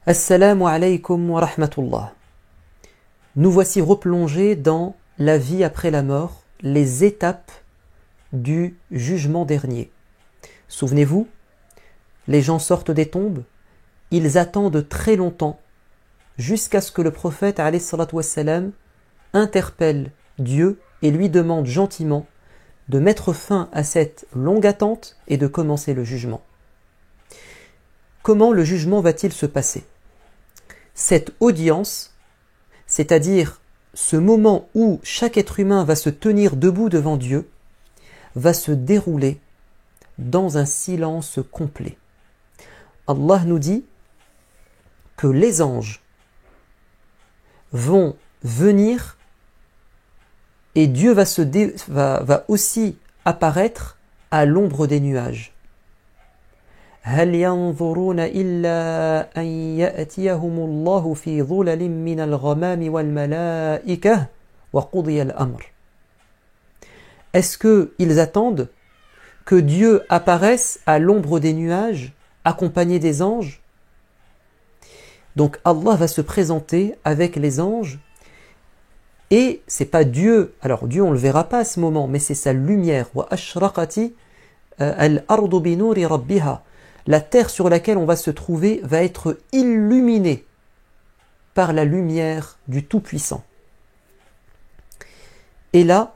Assalamu alaikum wa rahmatullah. Nous voici replongés dans la vie après la mort, les étapes du jugement dernier. Souvenez-vous, les gens sortent des tombes, ils attendent très longtemps jusqu'à ce que le prophète alayhi salatu wassalam interpelle Dieu et lui demande gentiment de mettre fin à cette longue attente et de commencer le jugement. Comment le jugement va-t-il se passer ? Cette audience, c'est-à-dire ce moment où chaque être humain va se tenir debout devant Dieu, va se dérouler dans un silence complet. Allah nous dit que les anges vont venir et Dieu va aussi apparaître à l'ombre des nuages. هل ينظرون إلا أن يأتيهم الله في ظلل من الغمام والملائكة وقضي الأمر. Est-ce qu'ils attendent que Dieu apparaisse à l'ombre des nuages, accompagné des anges? Donc Allah va se présenter avec les anges, et c'est pas Dieu, alors Dieu on le verra pas à ce moment, mais c'est sa lumière. Wa ashraqati al-ardu bi nuri rabbiha. La terre sur laquelle on va se trouver va être illuminée par la lumière du Tout-Puissant. Et là,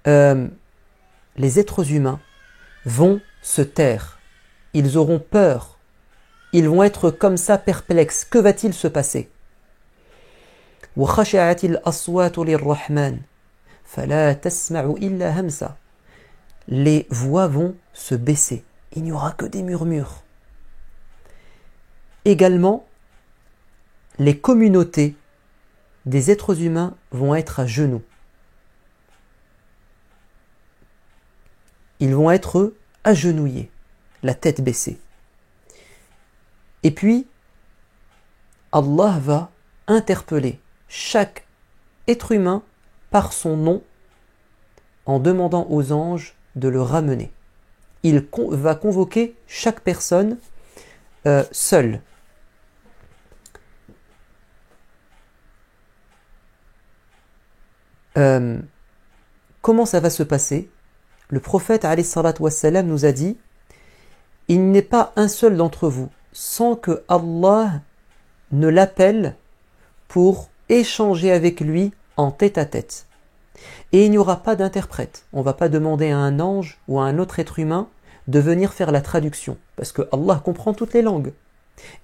les êtres humains vont se taire. Ils auront peur. Ils vont être comme ça perplexes. Que va-t-il se passer ? وَخَشَعَتِ الْأَصْوَاتُ لِلرَّحْمَنِ فَلَا تَسْمَعُ إِلَّا هَمْسًا. Les voix vont se baisser. Il n'y aura que des murmures. Également, les communautés des êtres humains vont être à genoux. Ils vont être agenouillés, la tête baissée. Et puis, Allah va interpeller chaque être humain par son nom en demandant aux anges de le ramener. Il va convoquer chaque personne seule. Comment ça va se passer ? Le prophète alayhi salatu wassalam nous a dit « Il n'est pas un seul d'entre vous sans que Allah ne l'appelle pour échanger avec lui en tête à tête. Et il n'y aura pas d'interprète. On ne va pas demander à un ange ou à un autre être humain de venir faire la traduction, parce que Allah comprend toutes les langues.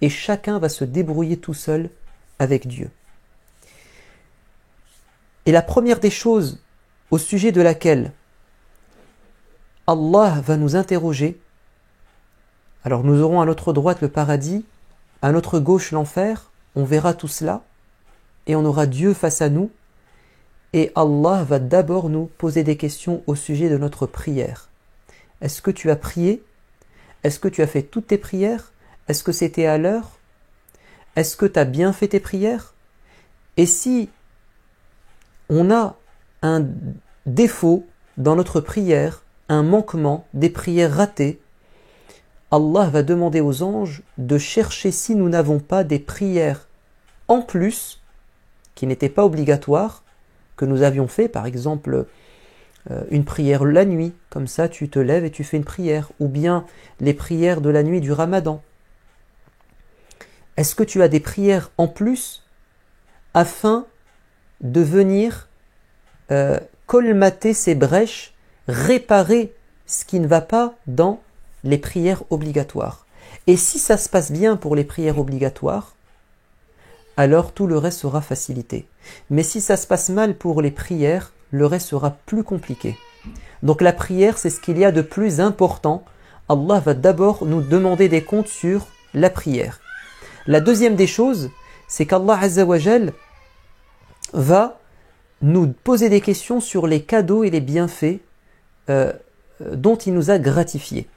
Et chacun va se débrouiller tout seul avec Dieu. Et la première des choses au sujet de laquelle Allah va nous interroger, alors nous aurons à notre droite le paradis, à notre gauche l'enfer, on verra tout cela, et on aura Dieu face à nous, et Allah va d'abord nous poser des questions au sujet de notre prière. Est-ce que tu as prié ? Est-ce que tu as fait toutes tes prières ? Est-ce que c'était à l'heure ? Est-ce que tu as bien fait tes prières ? Et si on a un défaut dans notre prière, un manquement, des prières ratées, Allah va demander aux anges de chercher si nous n'avons pas des prières en plus, qui n'étaient pas obligatoires, que nous avions fait, par exemple une prière la nuit, comme ça tu te lèves et tu fais une prière, ou bien les prières de la nuit du Ramadan. Est-ce que tu as des prières en plus afin de venir colmater ces brèches, réparer ce qui ne va pas dans les prières obligatoires? Et si ça se passe bien pour les prières obligatoires, alors tout le reste sera facilité. Mais si ça se passe mal pour les prières, le reste sera plus compliqué. Donc la prière, c'est ce qu'il y a de plus important. Allah va d'abord nous demander des comptes sur la prière. La deuxième des choses, c'est qu'Allah Azza wa Jal va nous poser des questions sur les cadeaux et les bienfaits dont il nous a gratifiés.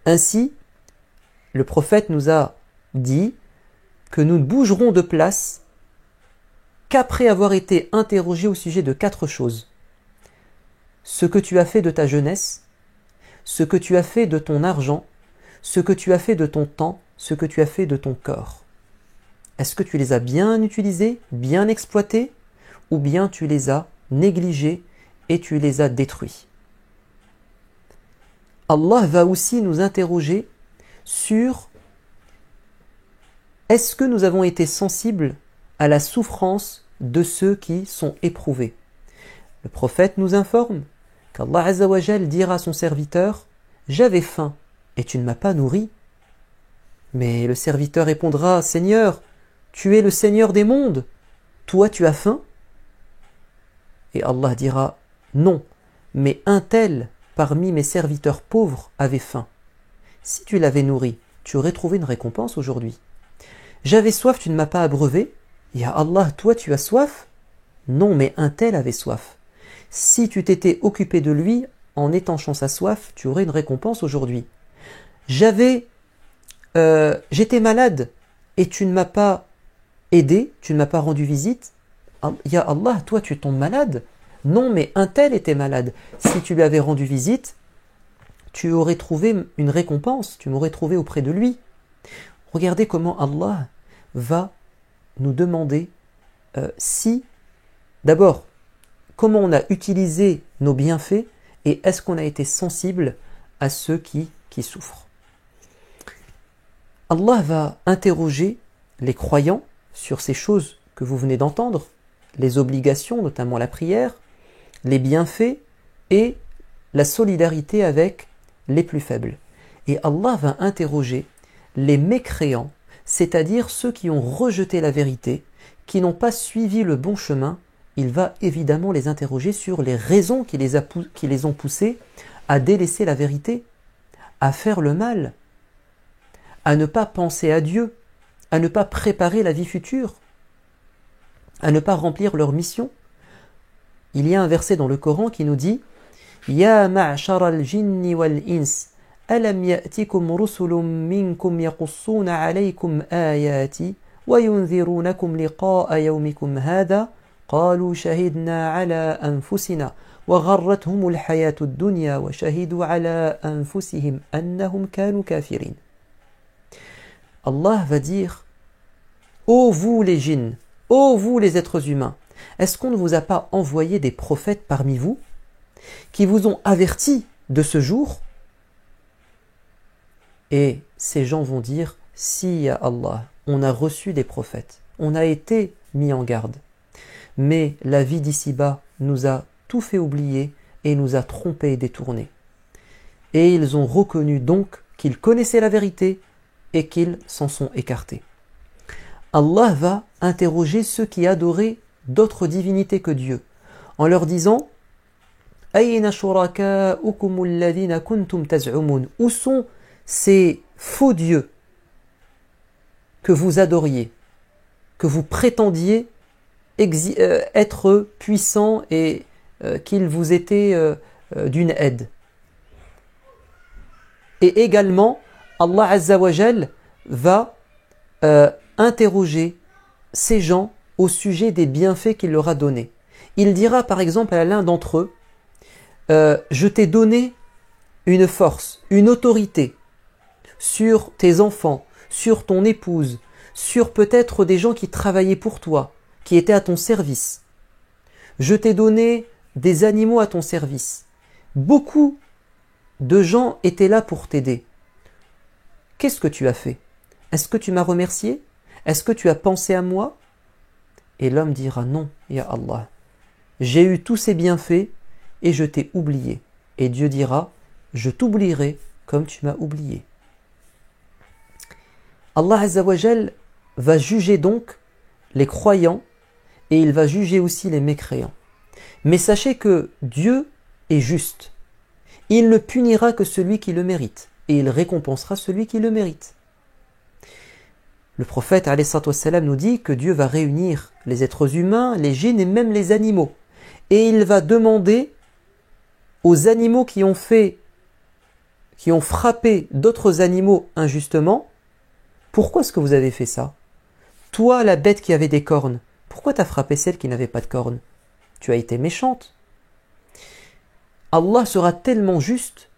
Ainsi, le prophète nous a dit que nous ne bougerons de place qu'après avoir été interrogés au sujet de 4 choses. Ce que tu as fait de ta jeunesse, ce que tu as fait de ton argent, ce que tu as fait de ton temps, ce que tu as fait de ton corps. Est-ce que tu les as bien utilisés, bien exploités, ou bien tu les as négligés et tu les as détruits? Allah va aussi nous interroger sur est-ce que nous avons été sensibles à la souffrance de ceux qui sont éprouvés? Le prophète nous informe qu'Allah Azza wa Jal dira à son serviteur « J'avais faim et tu ne m'as pas nourri. » Mais le serviteur répondra « Seigneur, tu es le Seigneur des mondes, toi tu as faim ?» Et Allah dira « Non, mais un tel parmi mes serviteurs pauvres avait faim. Si tu l'avais nourri, tu aurais trouvé une récompense aujourd'hui. J'avais soif, tu ne m'as pas abreuvé. Ya Allah, toi tu as soif? Non, mais un tel avait soif. Si tu t'étais occupé de lui en étanchant sa soif, tu aurais une récompense aujourd'hui. J'étais malade et tu ne m'as pas aidé, tu ne m'as pas rendu visite. Ya Allah, toi tu tombes malade? Non, mais un tel était malade. Si tu lui avais rendu visite, tu aurais trouvé une récompense, tu m'aurais trouvé auprès de lui. Regardez comment Allah va nous demander d'abord, comment on a utilisé nos bienfaits et est-ce qu'on a été sensible à ceux qui souffrent. Allah va interroger les croyants sur ces choses que vous venez d'entendre, les obligations, notamment la prière, les bienfaits et la solidarité avec les plus faibles. Et Allah va interroger les mécréants, c'est-à-dire ceux qui ont rejeté la vérité, qui n'ont pas suivi le bon chemin. Il va évidemment les interroger sur les raisons qui les ont poussés à délaisser la vérité, à faire le mal, à ne pas penser à Dieu, à ne pas préparer la vie future, à ne pas remplir leur mission. Il y a un verset dans le Coran qui nous dit « Ya ma'shar al-jinni wal-ins, alam ya'tikum rusulun minkum yaqussuna alaykum ayati wa yunzirunakum liqa'a yawmikum hadha قالوا شهدنا على أنفسنا وغرتهم الحياة الدنيا وشهدوا على أنفسهم أنهم كانوا كافرين. » Allah va dire « Ô vous les djinns, ô vous les êtres humains, est-ce qu'on ne vous a pas envoyé des prophètes parmi vous qui vous ont averti de ce jour ?» Et ces gens vont dire « Si, ya Allah, on a reçu des prophètes, on a été mis en garde. Mais la vie d'ici-bas nous a tout fait oublier et nous a trompés et détournés. » Et ils ont reconnu donc qu'ils connaissaient la vérité et qu'ils s'en sont écartés. Allah va interroger ceux qui adoraient d'autres divinités que Dieu, en leur disant « Ayna shuraka'ukum alladhina kuntum taz'umun » Où sont ces faux dieux que vous adoriez, que vous prétendiez être puissants et qu'ils vous étaient d'une aide. Et également, Allah Azza wa Jal va interroger ces gens au sujet des bienfaits qu'il leur a donnés. Il dira par exemple à l'un d'entre eux je t'ai donné une force, une autorité sur tes enfants, sur ton épouse, sur peut-être des gens qui travaillaient pour toi, qui étaient à ton service. Je t'ai donné des animaux à ton service. Beaucoup de gens étaient là pour t'aider. Qu'est-ce que tu as fait? Est-ce que tu m'as remercié? Est-ce que tu as pensé à moi? Et l'homme dira non, ya Allah. J'ai eu tous ces bienfaits et je t'ai oublié. Et Dieu dira, je t'oublierai comme tu m'as oublié. Allah Azza wa Jal va juger donc les croyants et il va juger aussi les mécréants. Mais sachez que Dieu est juste. Il ne punira que celui qui le mérite et il récompensera celui qui le mérite. Le prophète alayhi salatu wassalam nous dit que Dieu va réunir les êtres humains, les djinns et même les animaux. Et il va demander aux animaux qui ont frappé d'autres animaux injustement, pourquoi est-ce que vous avez fait ça? Toi, la bête qui avait des cornes, pourquoi t'as frappé celle qui n'avait pas de cornes? Tu as été méchante. Allah sera tellement juste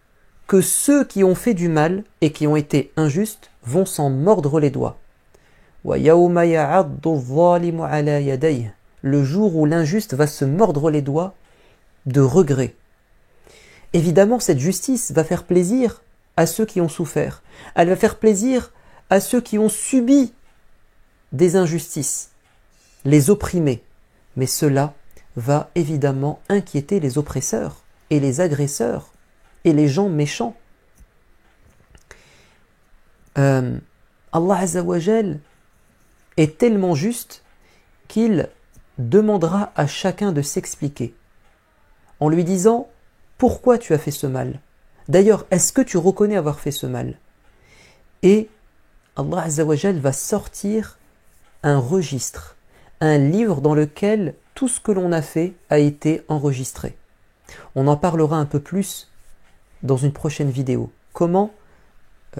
que ceux qui ont fait du mal et qui ont été injustes vont s'en mordre les doigts. وَيَوْمَ يَعَضُّ الظَّالِمُ عَلَى يَدَيْهِ, le jour où l'injuste va se mordre les doigts de regret. Évidemment, cette justice va faire plaisir à ceux qui ont souffert. Elle va faire plaisir à ceux qui ont subi des injustices, les opprimés. Mais cela va évidemment inquiéter les oppresseurs et les agresseurs et les gens méchants. Allah Azza wa Jal est tellement juste qu'il demandera à chacun de s'expliquer en lui disant « Pourquoi tu as fait ce mal ? D'ailleurs, est-ce que tu reconnais avoir fait ce mal ?» Et Allah Azza wa Jal va sortir un registre, un livre dans lequel tout ce que l'on a fait a été enregistré. On en parlera un peu plus dans une prochaine vidéo. Comment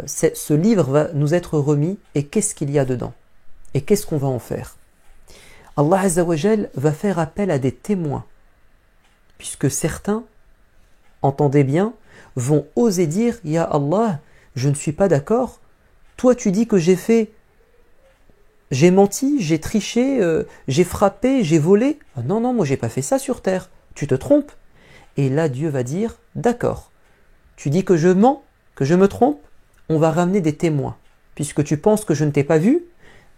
ce livre va nous être remis et qu'est-ce qu'il y a dedans et qu'est-ce qu'on va en faire. Allah Azza wa Jal va faire appel à des témoins, puisque certains, entendez bien, vont oser dire « Ya Allah, je ne suis pas d'accord, toi tu dis que j'ai menti, j'ai triché, j'ai frappé, j'ai volé. Ah non, non, moi j'ai pas fait ça sur terre, tu te trompes. » Et là Dieu va dire « D'accord, tu dis que je mens, que je me trompe, on va ramener des témoins. Puisque tu penses que je ne t'ai pas vu,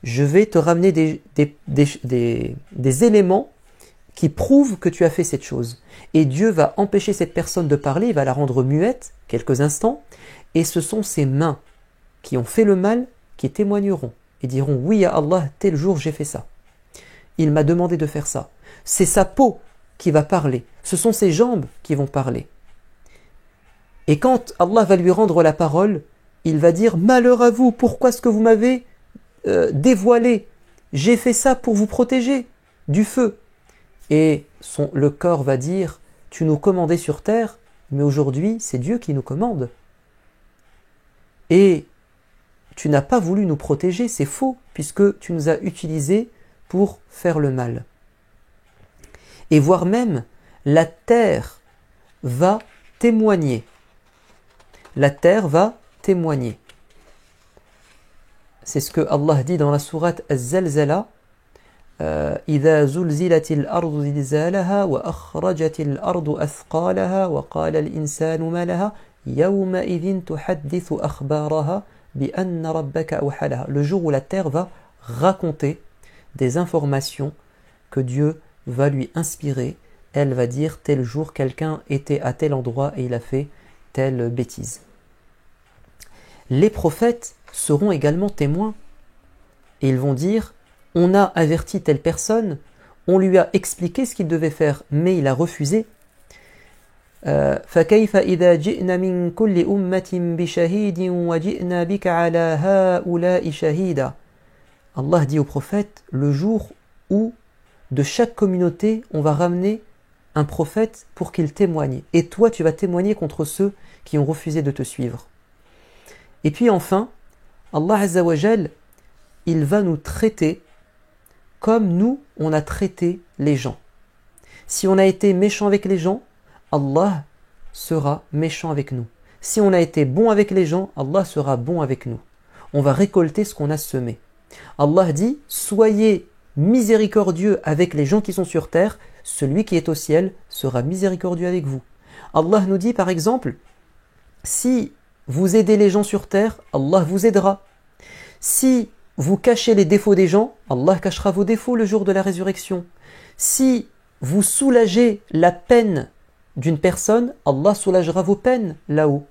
je vais te ramener des éléments qui prouvent que tu as fait cette chose. » Et Dieu va empêcher cette personne de parler, il va la rendre muette quelques instants, et ce sont ses mains qui ont fait le mal qui témoigneront et diront « Oui, ya Allah, tel jour j'ai fait ça. Il m'a demandé de faire ça. » C'est sa peau qui va parler, ce sont ses jambes qui vont parler. Et quand Allah va lui rendre la parole, il va dire « Malheur à vous, pourquoi est-ce que vous m'avez dévoilé? J'ai fait ça pour vous protéger du feu. » Et le corps va dire « Tu nous commandais sur terre, mais aujourd'hui c'est Dieu qui nous commande. Et tu n'as pas voulu nous protéger, c'est faux, puisque tu nous as utilisés pour faire le mal. » Et voire même, la terre va témoigner. La terre va témoigner. C'est ce que Allah dit dans la sourate Az-Zalzala. إذا زلزلت الأرض زلزالها وأخرجت الأرض أثقالها وقال الإنسان ما لها يومئذ تحدث أخبارها بأن ربك أوحى لها. Le jour où la terre va raconter des informations que Dieu va lui inspirer. Elle va dire tel jour quelqu'un était à tel endroit et il a fait telle bêtise. Les prophètes seront également témoins et ils vont dire on a averti telle personne, on lui a expliqué ce qu'il devait faire, mais il a refusé. فَكَيْفَ إِذَا جِئْنَا مِنْ كُلِّ أُمَّةٍ بِشَهِيدٍ وَجِئْنَا بِكَ عَلَى هَؤُلَاءِ شَهِيدًا. Allah dit au prophète, le jour où de chaque communauté on va ramener un prophète pour qu'il témoigne. Et toi tu vas témoigner contre ceux qui ont refusé de te suivre. Et puis enfin, Allah Azza wa Jal, il va nous traiter comme nous, on a traité les gens. Si on a été méchant avec les gens, Allah sera méchant avec nous. Si on a été bon avec les gens, Allah sera bon avec nous. On va récolter ce qu'on a semé. Allah dit, soyez miséricordieux avec les gens qui sont sur terre, celui qui est au ciel sera miséricordieux avec vous. Allah nous dit par exemple, si vous aidez les gens sur terre, Allah vous aidera. Si vous cachez les défauts des gens, Allah cachera vos défauts le jour de la résurrection. Si vous soulagez la peine d'une personne, Allah soulagera vos peines là-haut.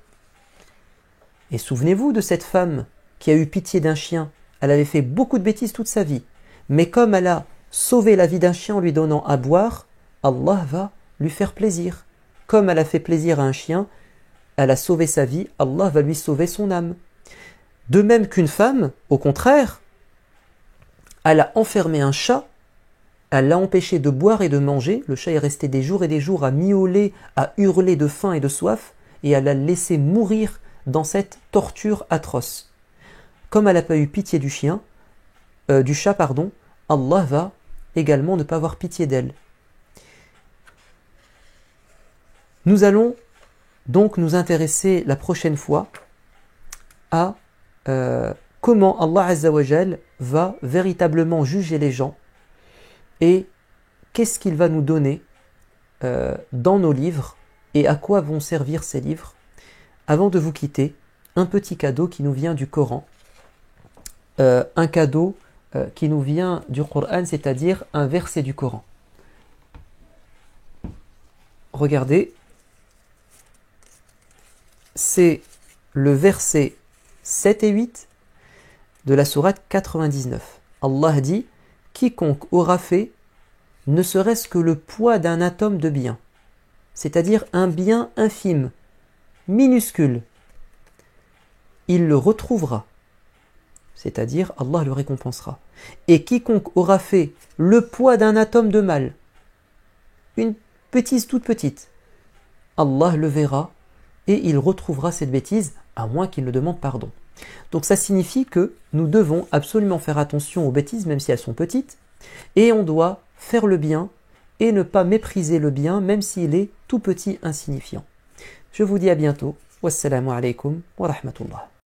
Et souvenez-vous de cette femme qui a eu pitié d'un chien. Elle avait fait beaucoup de bêtises toute sa vie. Mais comme elle a sauvé la vie d'un chien en lui donnant à boire, Allah va lui faire plaisir. Comme elle a fait plaisir à un chien, elle a sauvé sa vie, Allah va lui sauver son âme. De même qu'une femme, au contraire, elle a enfermé un chat, elle l'a empêché de boire et de manger, le chat est resté des jours et des jours à miauler, à hurler de faim et de soif, et elle l'a laissé mourir dans cette torture atroce. Comme elle n'a pas eu pitié du chat, Allah va également ne pas avoir pitié d'elle. Nous allons donc nous intéresser la prochaine fois à comment Allah Azza wa Jal va véritablement juger les gens et qu'est-ce qu'il va nous donner dans nos livres et à quoi vont servir ces livres. Avant de vous quitter, un petit cadeau qui nous vient du Coran, un cadeau qui nous vient du Coran, c'est-à-dire un verset du Coran. Regardez, c'est le verset 7 et 8 de la sourate 99. Allah dit « Quiconque aura fait ne serait-ce que le poids d'un atome de bien, c'est-à-dire un bien infime, minuscule, il le retrouvera, c'est-à-dire Allah le récompensera. Et quiconque aura fait le poids d'un atome de mal, une bêtise toute petite, Allah le verra et il retrouvera cette bêtise, à moins qu'il ne demande pardon. » Donc ça signifie que nous devons absolument faire attention aux bêtises, même si elles sont petites, et on doit faire le bien et ne pas mépriser le bien, même s'il est tout petit, insignifiant. Je vous dis à bientôt. Wassalamu alaikum wa rahmatullah.